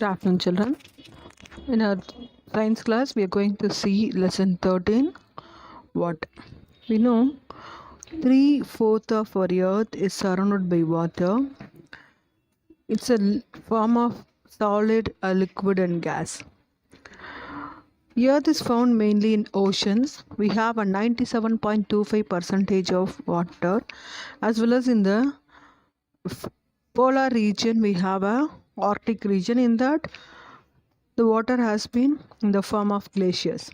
Good afternoon, children. In our science class, we are going to see lesson 13. What? We know 3/4 of our earth is surrounded by water. It's a form of solid, a liquid, and gas. Earth is found mainly in oceans. We have a 97.25% of water, as well as in the polar region, we have a Arctic region. In that, the water has been in the form of glaciers.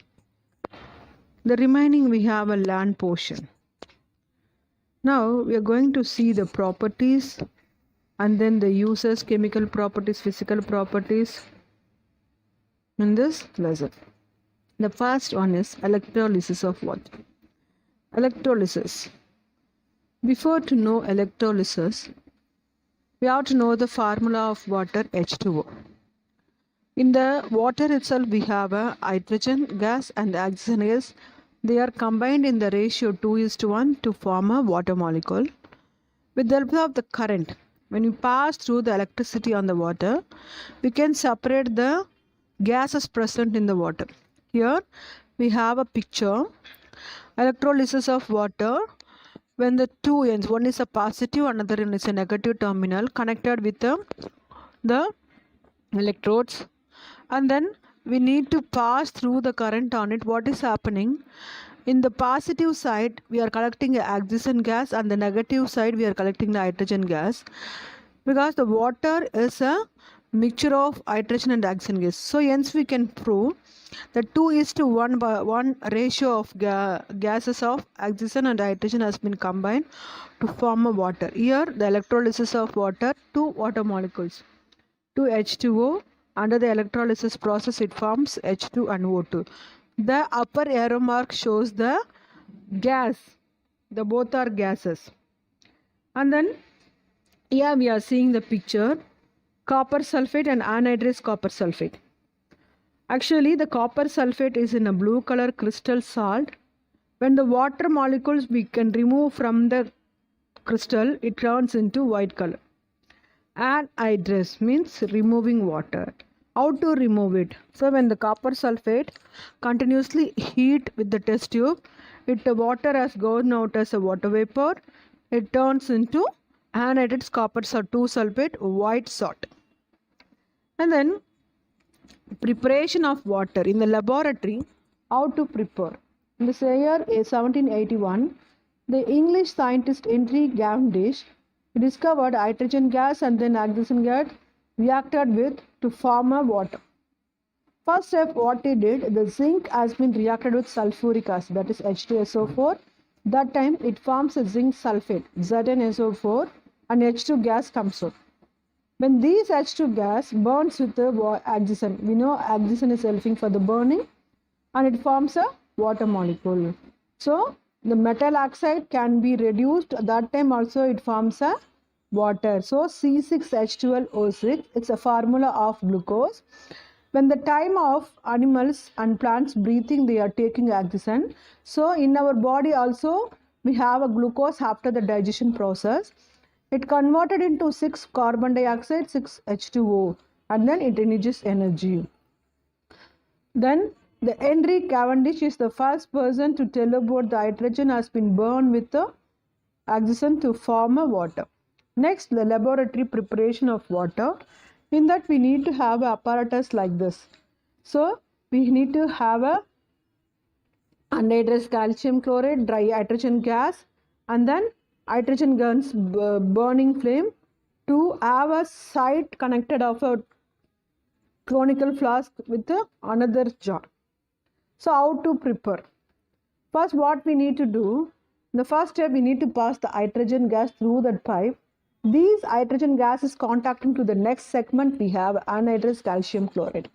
The remaining we have a land portion. Now we are going to see the properties and then the uses, chemical properties, physical properties in this lesson. The first one is electrolysis of water. Electrolysis. Before to know electrolysis, we have to know the formula of water H2O. In the water itself, we have a hydrogen gas and oxygen gas. They are combined in the ratio 2:1 to form a water molecule. With the help of the current, when we pass through the electricity on the water, we can separate the gases present in the water. Here we have a picture. Electrolysis of water. When the two ends, one is a positive, another one is a negative terminal connected with the electrodes, and then we need to pass through the current on it. What is happening? In the positive side, we are collecting oxygen gas, and the negative side, we are collecting the hydrogen gas, because the water is a mixture of hydrogen and oxygen gas. So hence we can prove that 2:1 ratio of gases of oxygen and hydrogen has been combined to form a water. Here the electrolysis of water, two water molecules, 2H2O. Under the electrolysis process, it forms H2 and O2. The upper arrow mark shows the gas. The both are gases. And then here we are seeing the picture, copper sulfate and anhydrous copper sulfate. Actually, the copper sulfate is in a blue color crystal salt. When the water molecules we can remove from the crystal, it turns into white color. Anhydrous means removing water. How to remove it? So when the copper sulfate continuously heat with the test tube, the water has gone out as a water vapor. It turns into anhydrous copper 2 sulfate, white salt. And then preparation of water in the laboratory. How to prepare? In this year 1781, the English scientist Henry Cavendish discovered hydrogen gas and then oxygen gas reacted with to form a water. First step, what he did, the zinc has been reacted with sulfuric acid, that is H2SO4. That time it forms a zinc sulfate, ZnSO4, and H2 gas comes out. When these H2 gas burns with the oxygen, we know oxygen is helping for the burning, and it forms a water molecule. So the metal oxide can be reduced. At that time also it forms a water. So C6H12O6, it's a formula of glucose. When the time of animals and plants breathing, they are taking oxygen. So in our body also we have a glucose after the digestion process. It converted into 6 carbon dioxide, 6H2O, and then it releases energy. Then the Henry Cavendish is the first person to tell about the hydrogen has been burned with the oxygen to form a water. Next, the laboratory preparation of water. In that we need to have an apparatus like this. So we need to have a anhydrous calcium chloride, dry hydrogen gas, and then hydrogen gas burning flame to have a side connected of a conical flask with another jar. So how to prepare? First, what we need to do, the first step, we need to pass the hydrogen gas through that pipe. These hydrogen gas is contacting to the next segment, we have anhydrous calcium chloride.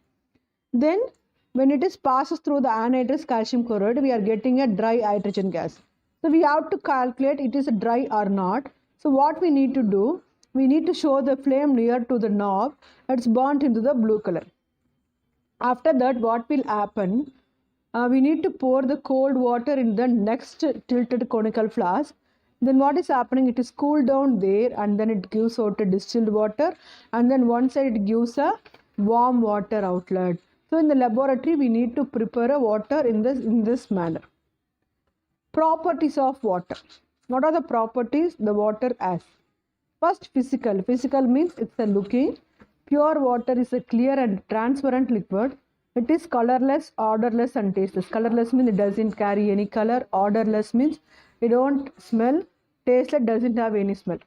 Then when it is passes through the anhydrous calcium chloride, we are getting a dry hydrogen gas. So we have to calculate it is dry or not. So what we need to do, we need to show the flame near to the knob. It's burnt into the blue color. After that, what will happen? We need to pour the cold water in the next tilted conical flask. Then what is happening? It is cooled down there, and then it gives out a distilled water, and then one side it gives a warm water outlet. So in the laboratory we need to prepare a water in this manner. Properties of water. What are the properties the water has? First, physical. Physical means it's a looking. Pure water is a clear and transparent liquid. It is colorless, odorless and tasteless. Colorless means it doesn't carry any color. Odorless means it don't smell. Tasteless doesn't have any smell.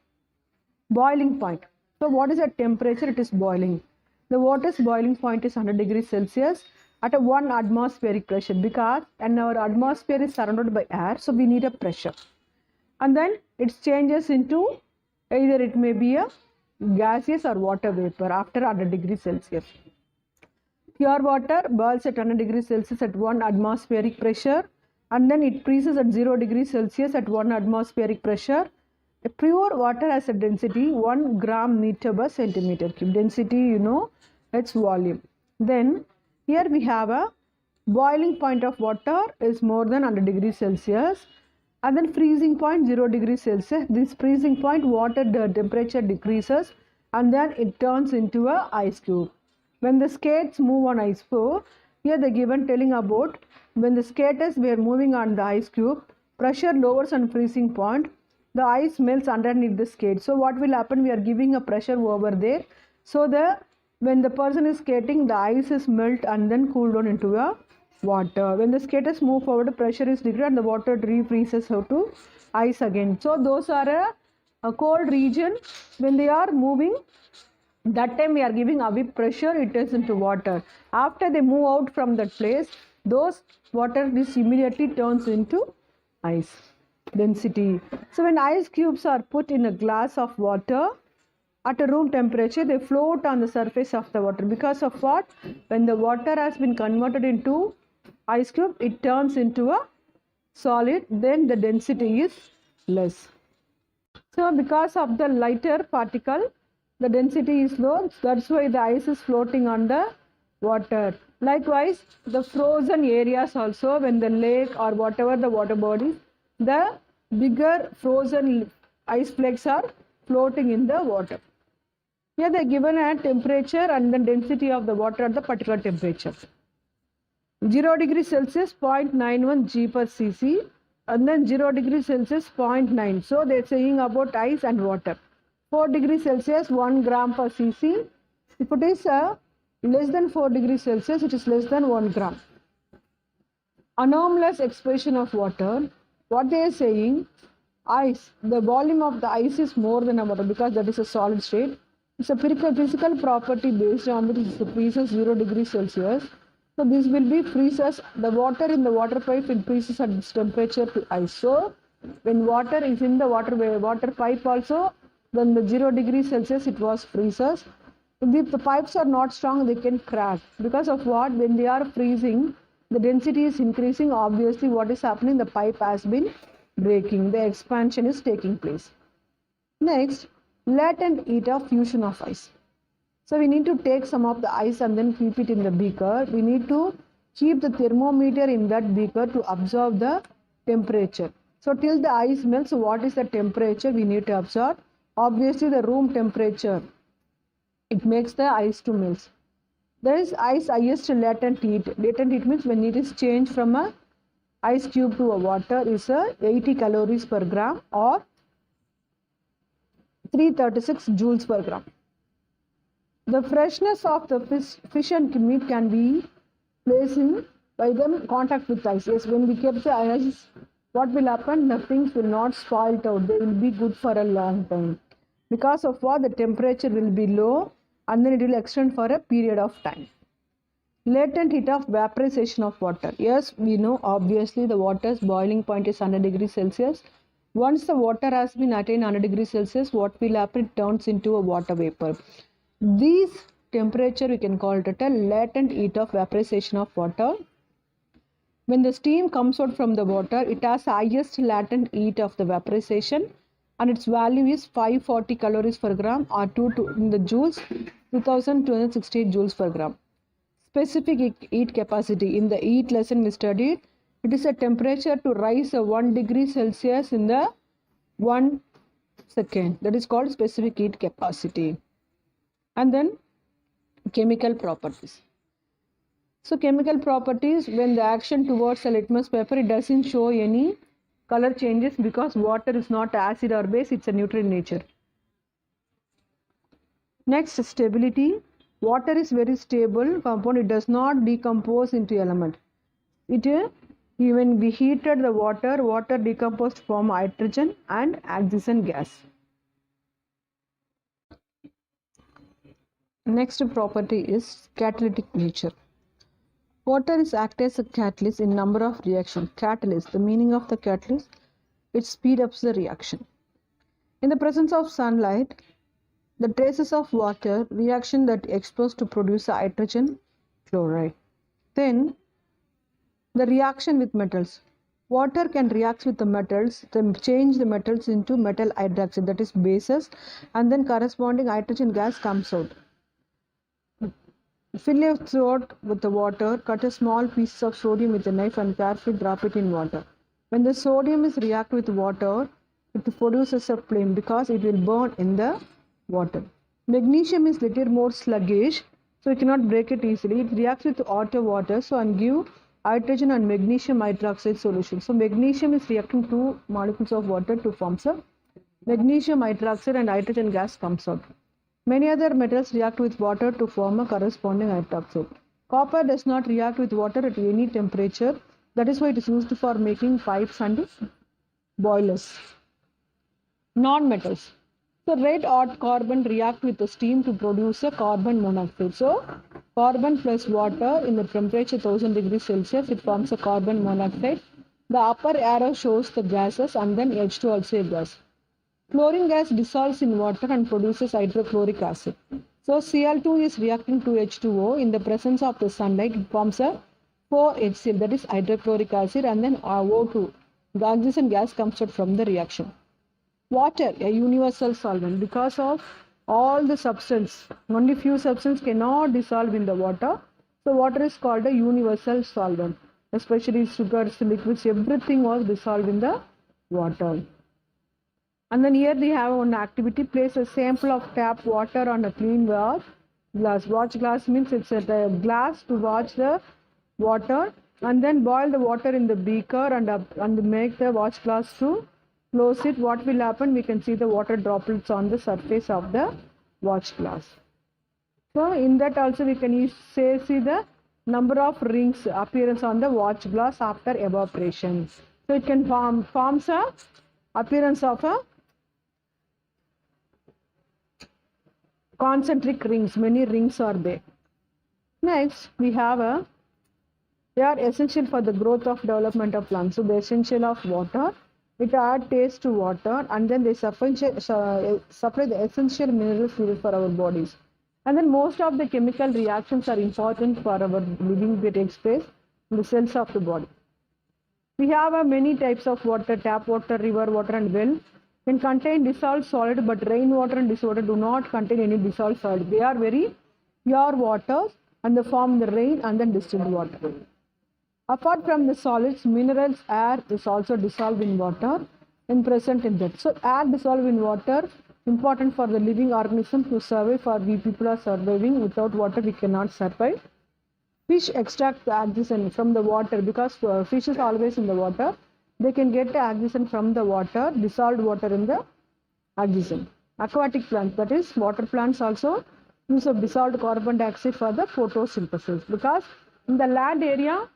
Boiling point. So what is the temperature? It is boiling. The water's boiling point is 100 degrees Celsius at a 1 atmospheric pressure, because and our atmosphere is surrounded by air, so we need a pressure. And then it changes into either it may be a gaseous or water vapor after 100 degrees Celsius. Pure water boils at 100 degrees Celsius at 1 atmospheric pressure, and then it freezes at 0 degrees Celsius at 1 atmospheric pressure. A pure water has a density 1 gram meter per centimeter cube. Density, you know, its volume. Then here we have a boiling point of water is more than 100 degrees Celsius, and then freezing point 0 degrees Celsius. This freezing point water the temperature decreases and then it turns into a ice cube. When the skates move on ice floor, here they given telling about when the skaters were moving on the ice cube, pressure lowers on freezing point, the ice melts underneath the skate. So what will happen? We are giving a pressure over there. So when the person is skating, the ice is melt and then cool down into a water. When the skaters move forward, the pressure is decreased and the water refreezes to ice again. So those are a cold region. When they are moving, that time we are giving away pressure, it is into water. After they move out from that place, those water this immediately turns into ice. Density. So when ice cubes are put in a glass of water at a room temperature, they float on the surface of the water. Because of what? When the water has been converted into ice cube, it turns into a solid, then the density is less. So because of the lighter particle, the density is low. That's why the ice is floating on the water. Likewise, the frozen areas also, when the lake or whatever the water body, the bigger frozen ice flakes are floating in the water. Here they are given a temperature and the density of the water at the particular temperature. 0 degrees Celsius 0.91 G per cc, and then 0 degrees Celsius 0.9. So they are saying about ice and water. 4 degrees Celsius 1 gram per cc. If it is less than 4 degrees Celsius, it is less than 1 gram. Anomalous expression of water. What they are saying, ice, the volume of the ice is more than a water because that is a solid state. It's a physical property based on which it freezes 0 degrees Celsius. So this will be freezes, the water in the water pipe will freezes at this temperature to ice. So when water is in the water pipe also, then the 0 degrees Celsius it was freezes. If the pipes are not strong, they can crack. Because of what? When they are freezing, the density is increasing. Obviously what is happening? The pipe has been breaking. The expansion is taking place. Next, latent heat of fusion of ice. So we need to take some of the ice and then keep it in the beaker. We need to keep the thermometer in that beaker to observe the temperature. So till the ice melts, what is the temperature we need to observe? Obviously the room temperature. It makes the ice to melt. There is ice highest latent heat. Latent heat means when it is changed from a ice cube to a water is 80 calories per gram or 336 joules per gram. The freshness of the fish and meat can be placed in by them contact with ice. Yes, when we keep the ice, what will happen? The things will not spoil out. They will be good for a long time. Because of what? The temperature will be low and then it will extend for a period of time. Latent heat of vaporization of water. Yes, we know obviously the water's boiling point is 100 degrees Celsius. Once the water has been attained 100 degrees Celsius, what will happen? It turns into a water vapor. This temperature we can call it a latent heat of vaporization of water. When the steam comes out from the water, it has highest latent heat of the vaporization and its value is 540 calories per gram or 2 in the joules, 2268 joules per gram. Specific heat capacity. In the heat lesson we studied, it is a temperature to rise 1 degree Celsius in the 1 second. That is called specific heat capacity. And then Chemical properties. So chemical properties, when the action towards a litmus paper, it doesn't show any color changes because water is not acid or base, it's a neutral in nature. Next, stability. Water is very stable compound, it does not decompose into element. When we heated the water decomposed from hydrogen and oxygen gas. Next property is catalytic nature. Water is act as a catalyst in number of reactions. Catalyst, the meaning of the catalyst, it speeds up the reaction. In the presence of sunlight, the traces of water reaction that exposed to produce hydrogen chloride. Then the reaction with metals. Water can react with the metals, then change the metals into metal hydroxide, that is bases, and then corresponding hydrogen gas comes out. Fill a throat with the water, cut a small piece of sodium with a knife and carefully drop it in water. When the sodium is react with water, it produces a flame because it will burn in the water. Magnesium is little more sluggish, so you cannot break it easily. It reacts with water, so and give hydrogen and magnesium hydroxide solution. So magnesium is reacting two molecules of water to form a magnesium hydroxide and hydrogen gas comes out. Many other metals react with water to form a corresponding hydroxide. Copper does not react with water at any temperature. That is why it is used for making pipes and boilers. Non-metals. So red hot carbon react with the steam to produce a carbon monoxide. So carbon plus water in the temperature 1000 degrees Celsius, it forms a carbon monoxide. The upper arrow shows the gases and then H2 also a gas. Chlorine gas dissolves in water and produces hydrochloric acid. So Cl2 is reacting to H2O. In the presence of the sunlight, it forms a 4HCl, that is hydrochloric acid, and then O2. The oxygen gas comes out from the reaction. Water, a universal solvent. Because of all the substance, only few substances cannot dissolve in the water. So water is called a universal solvent. Especially sugars, liquids, everything was dissolved in the water. And then here they have one activity, place a sample of tap water on a clean watch glass. Watch glass means it's a glass to watch the water, and then boil the water in the beaker and make the watch glass to close it. What will happen? We can see the water droplets on the surface of the watch glass. So in that also we can see the number of rings appearance on the watch glass after evaporation. So it can forms a appearance of a concentric rings. Many rings are there. Next we have they are essential for the growth of development of plants. So the essential of water, it add taste to water, and then they supply the essential minerals needed for our bodies. And then most of the chemical reactions are important for our living that takes place in the cells of the body. We have many types of water: tap water, river water, and well. Can contain dissolved solid, but rainwater and water do not contain any dissolved solid. They are very pure waters and they form the rain and then distilled water. Apart from the solids, minerals, air is also dissolved in water and present in that. So air dissolved in water, important for the living organism to survive. For we people are surviving. Without water we cannot survive. Fish extract the oxygen from the water because fish is always in the water. They can get the oxygen from the water, dissolved water in the oxygen. Aquatic plants, that is water plants, also use of dissolved carbon dioxide for the photosynthesis, because in the land area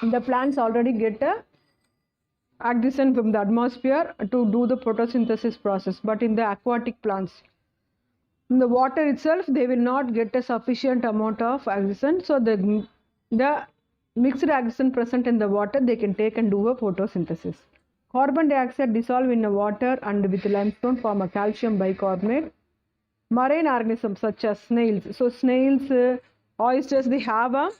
the plants already get oxygen from the atmosphere to do the photosynthesis process, but in the aquatic plants, in the water itself, they will not get a sufficient amount of oxygen. So the mixed oxygen present in the water, they can take and do a photosynthesis. Carbon dioxide dissolve in the water and with limestone form a calcium bicarbonate. Marine organisms such as snails. So snails, oysters, they have a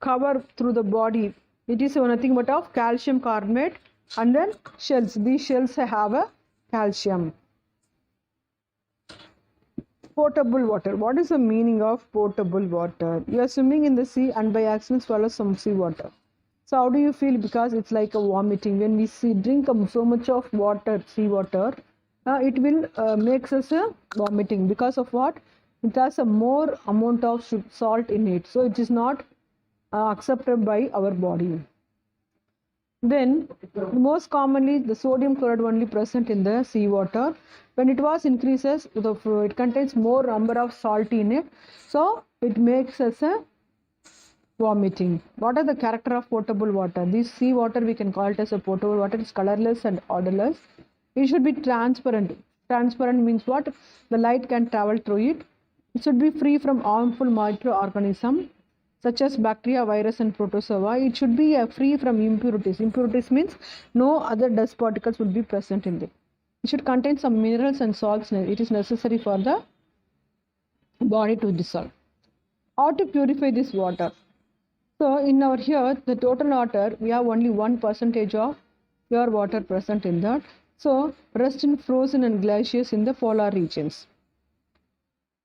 cover through the body. It is nothing but of calcium carbonate, and then shells. These shells have a calcium. Potable water. What is the meaning of potable water? You are swimming in the sea and by accident swallow some sea water. So how do you feel? Because it's like a vomiting. When we drink so much of water, sea water, it will makes us vomiting. Because of what? It has a more amount of salt in it, so it is not accepted by our body. Then most commonly the sodium chloride only present in the seawater. When it was increases, it contains more number of salt in it, so it makes us a vomiting. What are the character of potable water? This seawater we can call it as a potable water. It's colorless and odorless. It should be transparent. Transparent means what? The light can travel through it. It should be free from harmful microorganisms such as bacteria, virus, and protozoa. It should be free from impurities. Impurities means no other dust particles will be present in it. It should contain some minerals and salts. It is necessary for the body to dissolve. How to purify this water? So in our here, the total water, we have only 1% of pure water present in that. So rest in frozen and glaciers in the polar regions.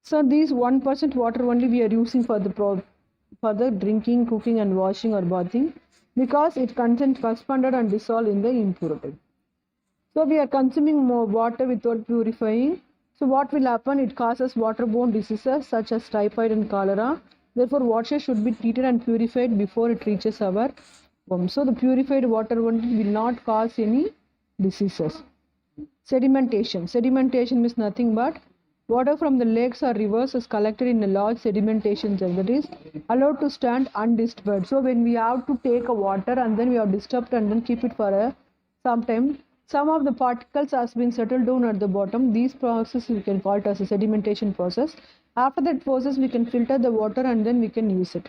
So these 1% water only we are using for the drinking, cooking and washing or bathing, because it contains suspended and dissolved in the impurity. So we are consuming more water without purifying. So what will happen? It causes waterborne diseases such as typhoid and cholera. Therefore, water should be treated and purified before it reaches our home. So the purified water will not cause any diseases. Sedimentation. Sedimentation means nothing but water from the lakes or rivers is collected in a large sedimentation gel, that is allowed to stand undisturbed. So when we have to take a water and then we have disturbed and then keep it for some time, some of the particles has been settled down at the bottom. These process we can call it as a sedimentation process. After that process, we can filter the water and then we can use it.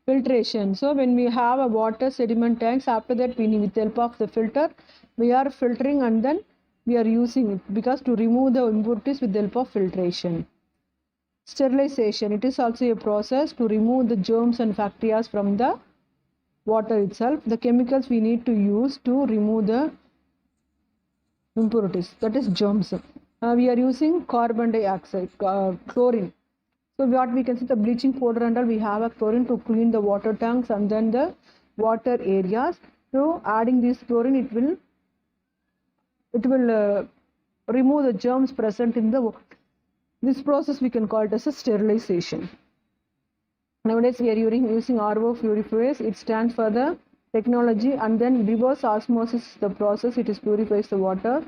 Filtration. So when we have a water sediment tanks, after that we need, with the help of the filter, we are filtering and then we are using it, because to remove the impurities with the help of filtration. Sterilization. It is also a process to remove the germs and bacteria from the water itself. The chemicals we need to use to remove the impurities, that is germs. We are using carbon dioxide, chlorine. So what we can see, the bleaching powder and all, we have a chlorine to clean the water tanks and then the water areas. So adding this chlorine, it will remove the germs present in the water. This process we can call it as a sterilization. Nowadays we are using RO purifiers. It stands for the technology, and then reverse osmosis is the process. It purifies the water.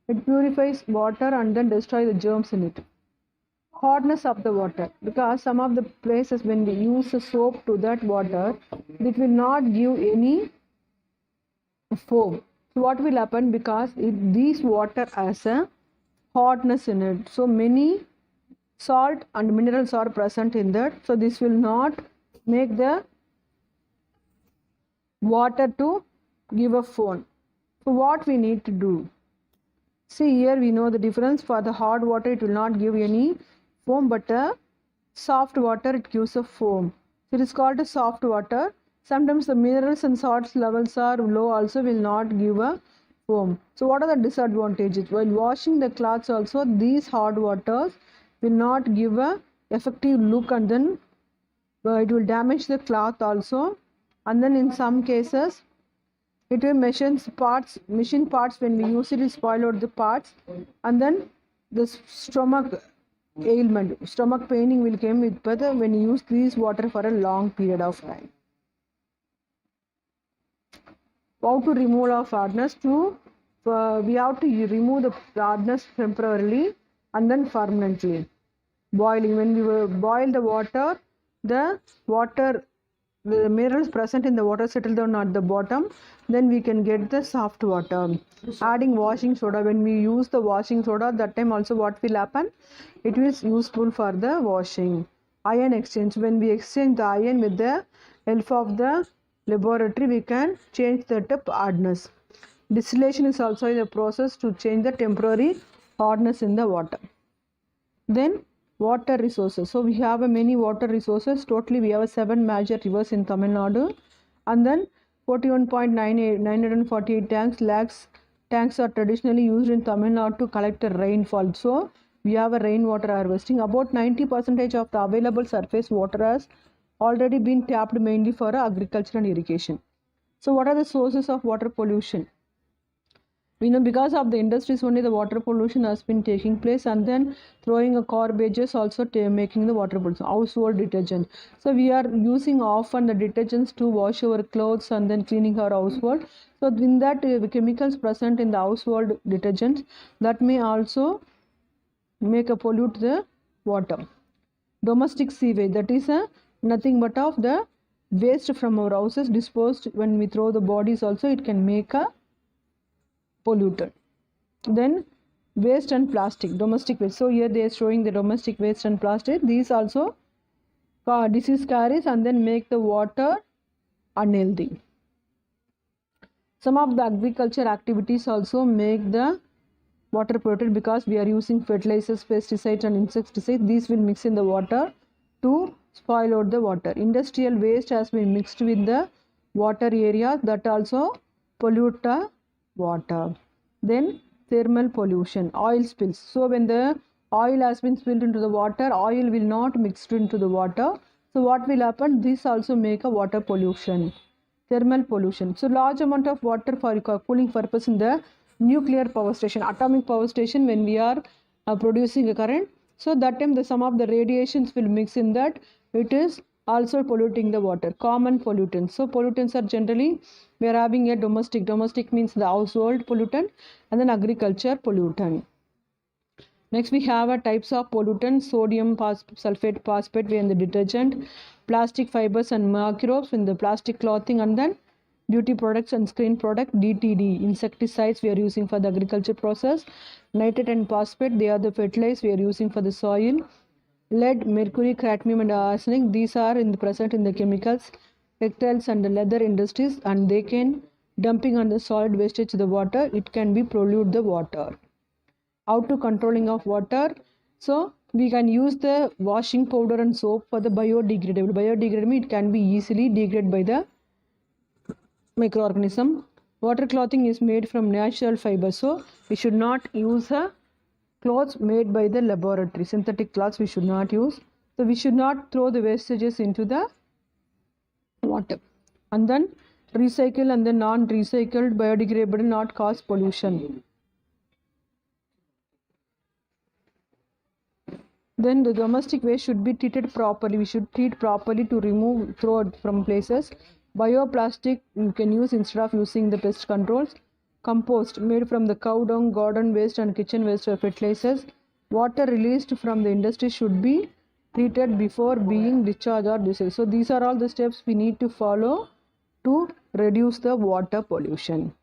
It purifies water and then destroy the germs in it. Hardness of the water, because some of the places when we use a soap to that water, it will not give any foam. So what will happen? Because this water has a hardness in it, so many salt and minerals are present in that, so this will not make the water to give a foam. So what we need to do? See here, we know the difference. For the hard water, it will not give any foam, but soft water, it gives a foam. So it is called a soft water. Sometimes the minerals and salts levels are low, also will not give a foam. So what are the disadvantages? While washing the clothes also, these hard waters will not give a effective look, and then it will damage the cloth also. And then in some cases, it will machine parts. When we use it, will spoil out the parts, and then the stomach ailment, stomach paining will come with whether when you use this water for a long period of time. How to remove of hardness? We have to remove the hardness temporarily and then permanently. Boiling. When we boil the water, the minerals present in the water settle down at the bottom, then we can get the soft water. Adding washing soda. When we use the washing soda, that time also what will happen? It is useful for the washing. Ion exchange. When we exchange the ion with the help of the laboratory, we can change the hardness. Distillation is also the process to change the temporary hardness in the water. Then water resources. So we have many water resources. Totally we have 7 major rivers in Tamil Nadu, and then 41.948 tanks are traditionally used in Tamil Nadu to collect the rainfall. So we have a rainwater harvesting. About 90% of the available surface water has already been tapped mainly for agriculture and irrigation. So what are the sources of water pollution? We know because of the industries only the water pollution has been taking place, and then throwing a garbages also making the water pollution. Household detergent, so we are using often the detergents to wash our clothes and then cleaning our household. So in that the chemicals present in the household detergents that may also make a pollute the water. Domestic sewage, that is nothing but of the waste from our houses disposed when we throw the bodies also, it can make a polluted. Then waste and plastic, domestic waste. So here they are showing the domestic waste and plastic. These also disease carries and then make the water unhealthy. Some of the agriculture activities also make the water polluted because we are using fertilizers, pesticides and insecticides. These will mix in the water to spoil out the water. Industrial waste has been mixed with the water areas, that also pollute the water. Then thermal pollution, oil spills. So when the oil has been spilled into the water, oil will not mix into the water. So what will happen? This also make a water pollution. Thermal pollution. So large amount of water for cooling purpose in the nuclear power station, atomic power station, when we are producing a current. So that time some of the radiations will mix in that. It is also polluting the water. Common pollutants. So pollutants are generally, we are having a domestic means the household pollutant, and then agriculture pollutant. Next we have a types of pollutants: sodium sulfate phosphate in the detergent, plastic fibers and microbes in the plastic clothing, and then beauty products and screen product. DTD, insecticides we are using for the agriculture process. Nitrate and phosphate, they are the fertilizers we are using for the soil. Lead, mercury, cadmium and arsenic, these are present in the chemicals, textiles and the leather industries, and they can dumping on the solid wastage to the water, it can be pollute the water. How to controlling of water? So we can use the washing powder and soap for the biodegradable. Biodegradable, it can be easily degraded by the microorganism. Water clothing is made from natural fiber, so we should not use a clothes made by the laboratory. Synthetic cloths we should not use. So we should not throw the wastages into the water. And then recycle and the non-recycled biodegradable not cause pollution. Then the domestic waste should be treated properly. We should treat properly to remove, throw it from places. Bioplastic you can use instead of using the pest controls. Compost made from the cow dung, garden waste and kitchen waste or fertilizers. Water released from the industry should be treated before being discharged or disposed. So these are all the steps we need to follow to reduce the water pollution.